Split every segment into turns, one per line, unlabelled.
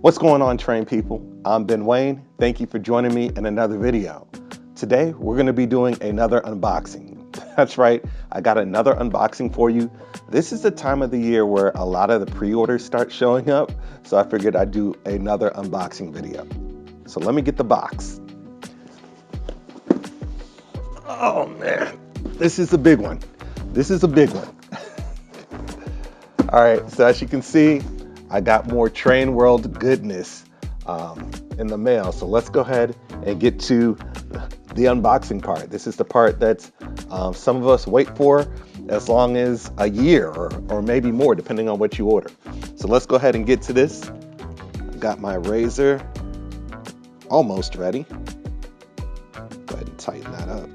What's going on, train people? I'm Ben Wayne. Thank you for joining me in another video. Today, we're going to be doing another unboxing. That's right, I got another unboxing for you. This is the time of the year where a lot of the pre-orders start showing up, so I figured I'd do another unboxing video. So let me get the box. Oh man, this is a big one. This is a big one. All right, so as you can see, I got more Train World goodness in the mail. So let's go ahead and get to the unboxing part. This is the part that some of us wait for as long as a year or maybe more, depending on what you order. So let's go ahead and get to this. I got my razor almost ready. Go ahead and tighten that up.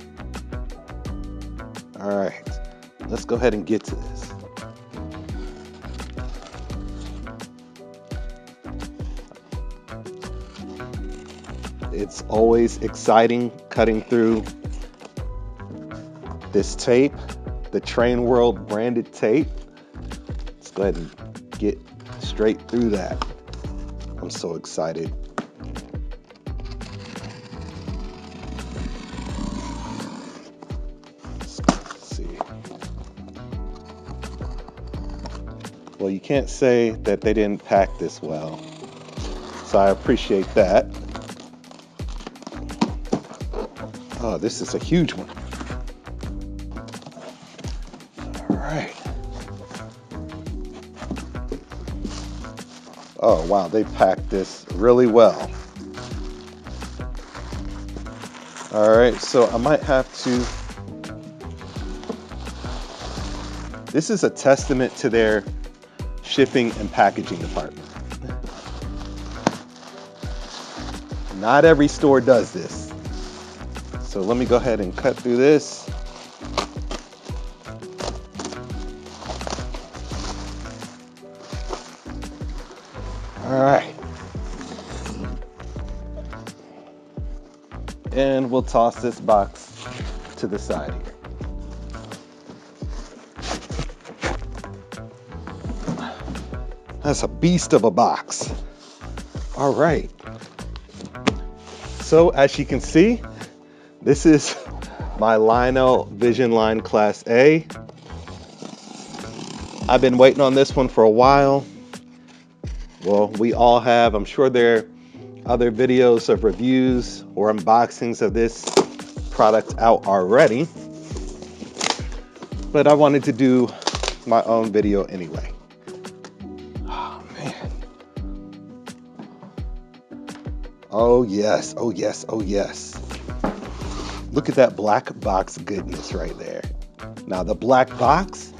All right, let's go ahead and get to this. It's always exciting cutting through this tape, the Train World branded tape. Let's go ahead and get straight through that. I'm so excited. Let's see. Well, you can't say that they didn't pack this well, so I appreciate that. Oh, this is a huge one. All right. Oh, wow, they packed this really well. All right, so I might have to... This is a testament to their shipping and packaging department. Not every store does this. So let me go ahead and cut through this. All right. And we'll toss this box to the side here. That's a beast of a box. All right. So as you can see, this is my Lionel Visionline Class A. I've been waiting on this one for a while. Well, we all have. I'm sure there are other videos of reviews or unboxings of this product out already, but I wanted to do my own video anyway. Oh man. Oh yes, oh yes, oh yes. Look at that black box goodness right there. Now the black box,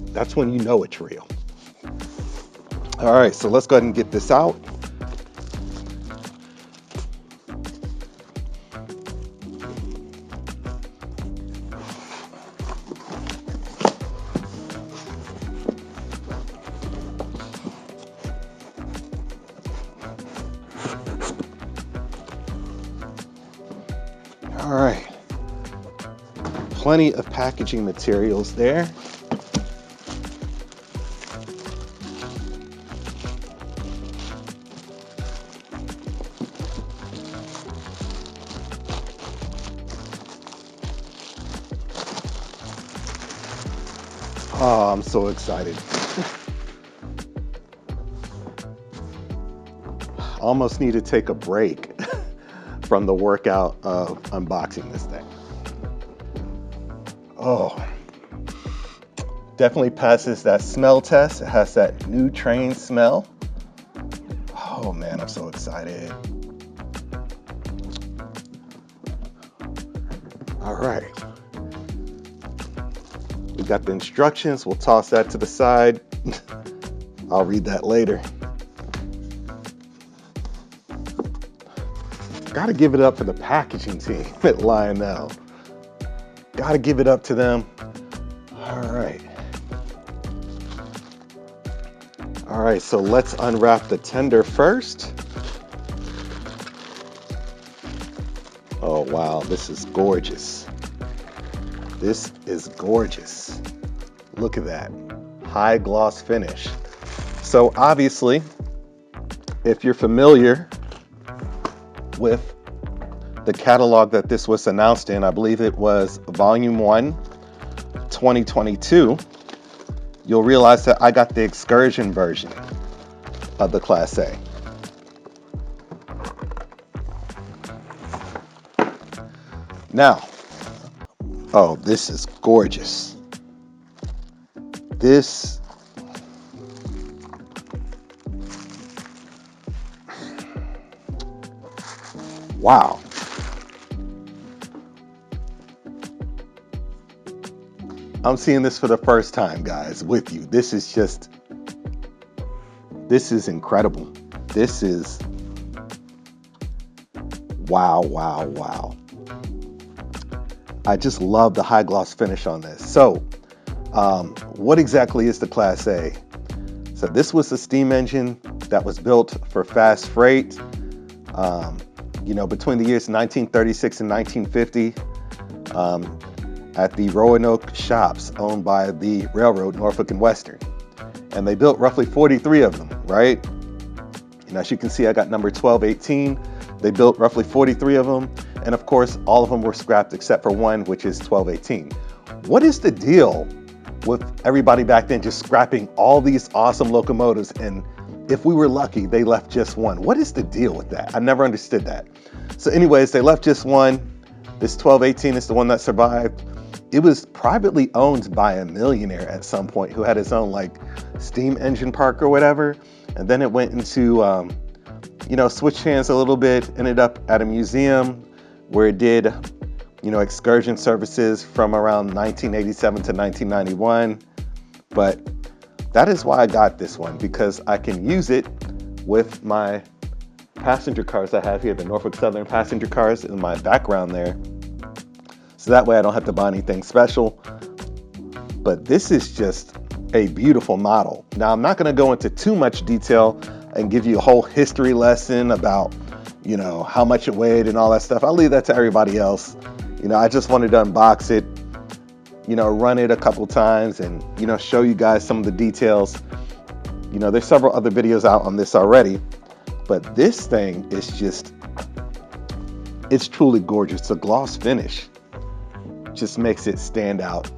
that's when you know it's real. All right, so let's go ahead and get this out. All right, plenty of packaging materials there. Oh, I'm so excited. Almost need to take a break from the workout of unboxing this thing. Oh, definitely passes that smell test. It has that new train smell. Oh man, I'm so excited. All right. We got the instructions. We'll toss that to the side. I'll read that later. Got to give it up for the packaging team at Lionel. Got to give it up to them. All right. All right, so let's unwrap the tender first. Oh, wow, this is gorgeous. This is gorgeous. Look at that, high gloss finish. So obviously, If you're familiar with the catalog that this was announced in, I believe it was Volume 1, 2022, you'll realize that I got the excursion version of the Class A. Now, oh, this is gorgeous. This, wow. I'm seeing this for the first time, guys, with you. This is incredible. This is, wow, wow, wow. I just love the high gloss finish on this. So, what exactly is the Class A? So this was a steam engine that was built for fast freight, between the years 1936 and 1950. At the Roanoke shops owned by the railroad Norfolk and Western. And they built roughly 43 of them, right? And as you can see, I got number 1218. They built roughly 43 of them. And of course, all of them were scrapped except for one, which is 1218. What is the deal with everybody back then just scrapping all these awesome locomotives? And if we were lucky, they left just one. What is the deal with that? I never understood that. So anyways, they left just one. This 1218 is the one that survived. It was privately owned by a millionaire at some point who had his own like steam engine park or whatever. And then it went into, switched hands a little bit, ended up at a museum where it did, excursion services from around 1987 to 1991. But that is why I got this one, because I can use it with my passenger cars I have here, the Norfolk Southern passenger cars in my background there. So that way I don't have to buy anything special. But this is just a beautiful model. Now, I'm not going to go into too much detail and give you a whole history lesson about, how much it weighed and all that stuff. I'll leave that to everybody else. I just wanted to unbox it, run it a couple times and, show you guys some of the details. There's several other videos out on this already, but this thing is just, it's truly gorgeous. The gloss finish just makes it stand out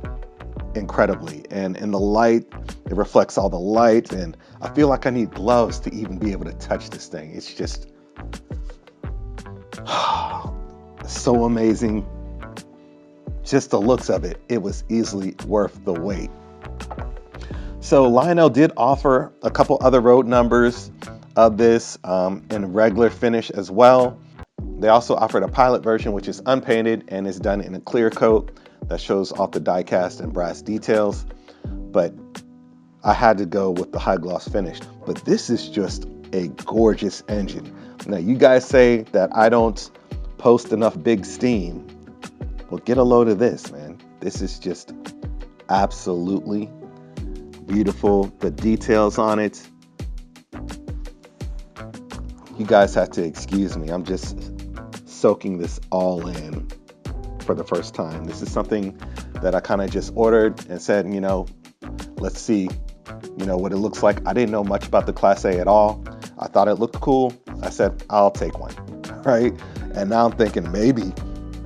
incredibly. And in the light, it reflects all the light. And I feel like I need gloves to even be able to touch this thing. It's just so amazing. Just the looks of it, it was easily worth the wait. So Lionel did offer a couple other road numbers of this in regular finish as well. They also offered a pilot version, which is unpainted and is done in a clear coat that shows off the die cast and brass details. But I had to go with the high gloss finish. But this is just a gorgeous engine. Now, you guys say that I don't post enough big steam. Well, get a load of this, man. This is just absolutely beautiful. The details on it. You guys have to excuse me. I'm just soaking this all in for the first time. This is something that I kind of just ordered and said, let's see, what it looks like. I didn't know much about the Class A at all. I thought it looked cool. I said, I'll take one, right? And now I'm thinking maybe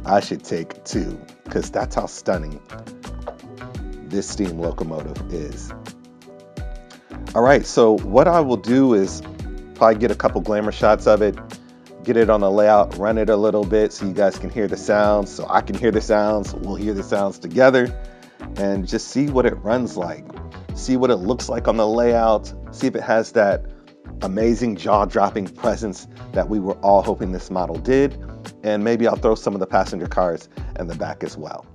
I should take two, because that's how stunning this steam locomotive is. All right, so what I will do is probably get a couple glamour shots of it, get it on the layout, run it a little bit so you guys can hear the sounds, so I can hear the sounds, we'll hear the sounds together, and just see what it runs like, see what it looks like on the layout, see if it has that amazing jaw-dropping presence that we were all hoping this model did, and maybe I'll throw some of the passenger cars in the back as well.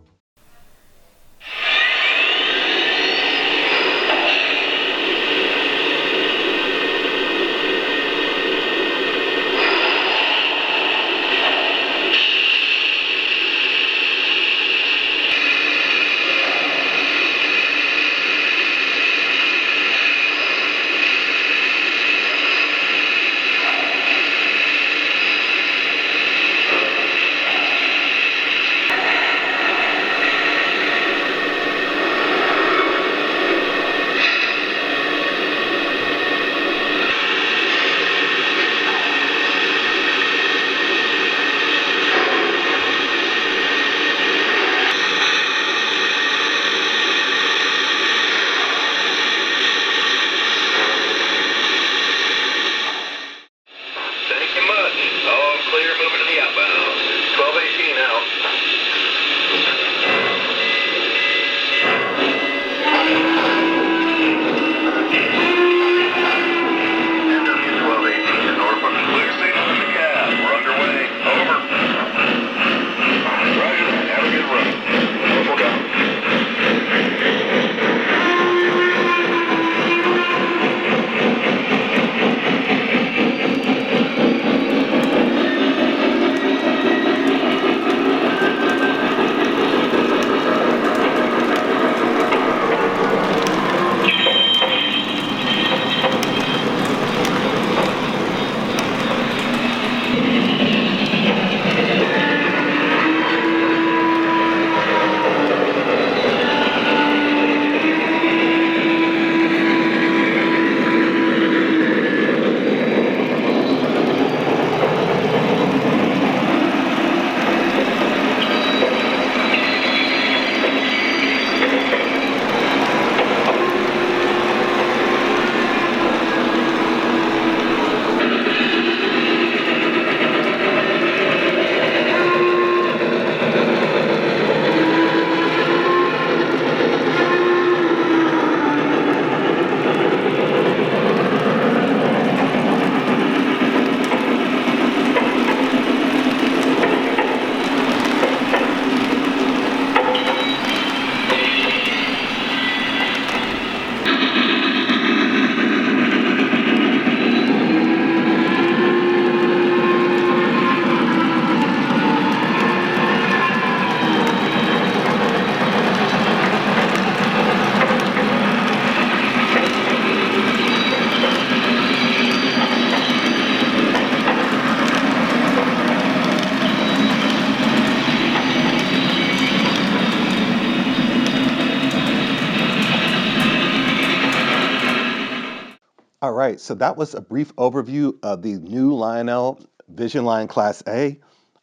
All right, so that was a brief overview of the new Lionel Visionline Class A.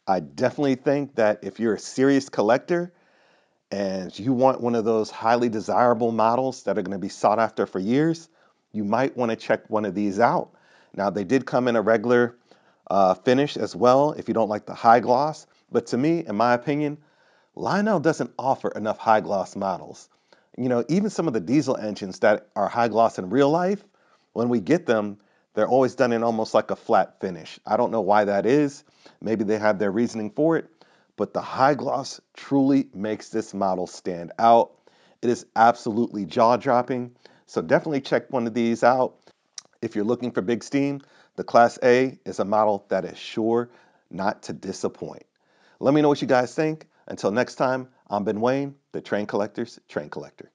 I definitely think that if you're a serious collector and you want one of those highly desirable models that are going to be sought after for years, you might want to check one of these out. Now, they did come in a regular finish as well if you don't like the high gloss, but to me, in my opinion, Lionel doesn't offer enough high gloss models. You know, even some of the diesel engines that are high gloss in real life, when we get them, they're always done in almost like a flat finish. I don't know why that is. Maybe they have their reasoning for it, but the high gloss truly makes this model stand out. It is absolutely jaw-dropping. So definitely check one of these out. If you're looking for big steam, the Class A is a model that is sure not to disappoint. Let me know what you guys think. Until next time, I'm Ben Wayne, the Train Collector's Train Collector.